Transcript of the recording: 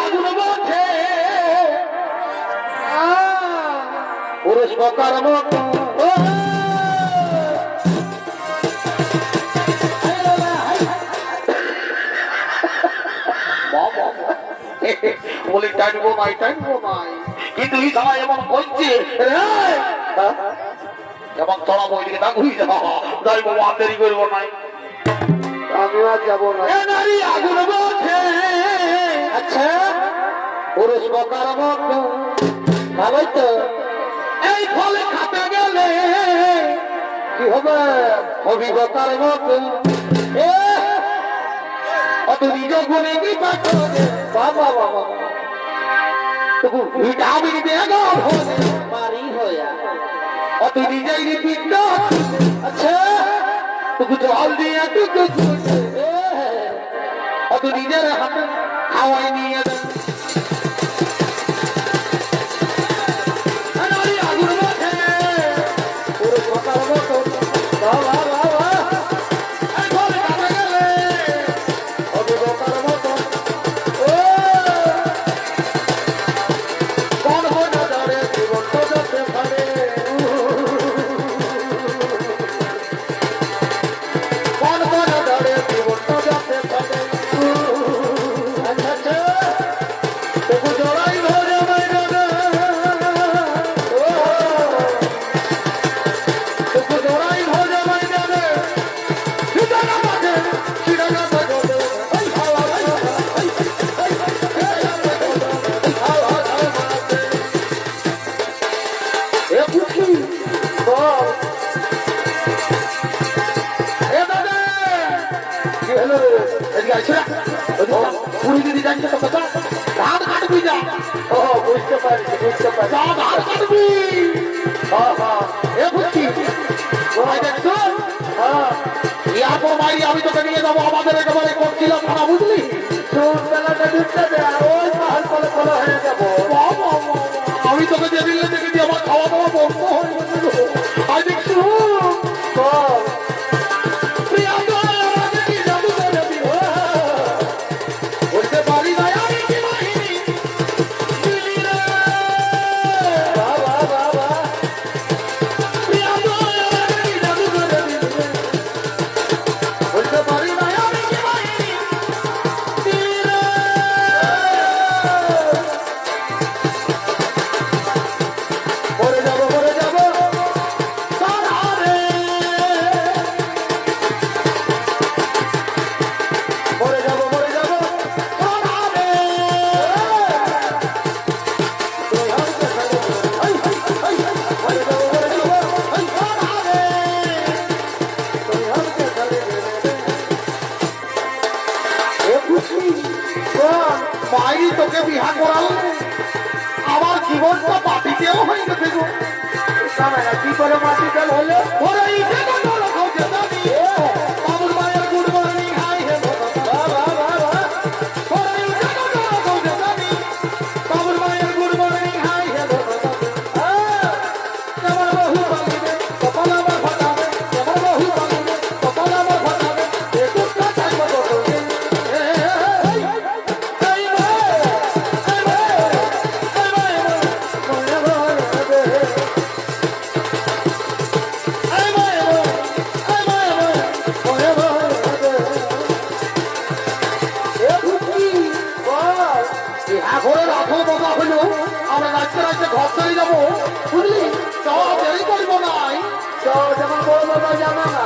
আগুন বলছে পুরুষ বকার মতো বলি টাইনবো নাই কিন্তু এই সময় এমন বলছে এমন চড়াবো ওইদিকে না ঘুরি যাইবো দেরি করবো নাই আমিও আর যাবো না নারী আগুন বলছে আচ্ছা পুরুষ বকার মতো ভাবাই তো এই ফলে খাতে গেলে কি হবে অভিজ্ঞতার মতো অত নিজ গুণে কি বাবা বাবা তবু ভিটামিন দেগ পারি হইয়া অত নিজেই পিণ্ড আচ্ছা তবু জল দিয়ে টুকু অত নিজের হাতে খাওয়াই নিয়ে দেয় আমি তোকে নিয়ে যাবো আমাদের একেবারে করছিল খানা বুঝলি আমি তোকে যে দিলে দেখে দিয়ে আমার খাওয়া দাওয়া বন্ধ হয়ে গেছিল আই দেখছি মাই তোকে বিহা করালো আমার জীবনটা মাটিতেও হয়ে গেছে গো কি করে মাটিতে হলে ওরা আমরা রাখতে রাখতে ঘর চলে যাবো বুঝলি চ দেরি করবো না যেমন বড় বাবা জানা না